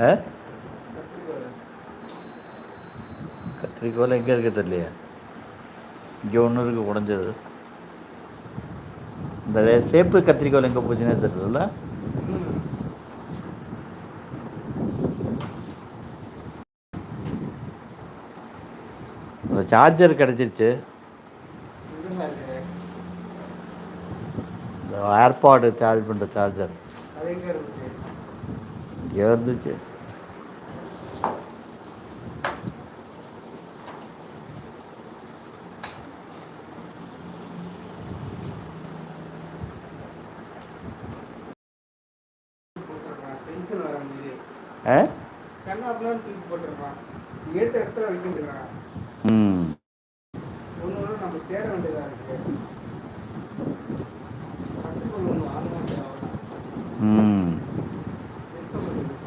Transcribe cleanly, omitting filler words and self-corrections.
ஆ கத்திரிக்கோல் எங்கே இருக்க தெரியலையா? இங்கே ஒன்று இருக்குது உடஞ்சது. இந்த சேப்பு கத்திரிக்கோல் எங்கே போச்சுன்னே தெரியல. அந்த சார்ஜர் கிடச்சிருச்சு. இந்த ஏர்பாடு சார்ஜ் பண்ணுற சார்ஜர் இங்கே இருந்துச்சு.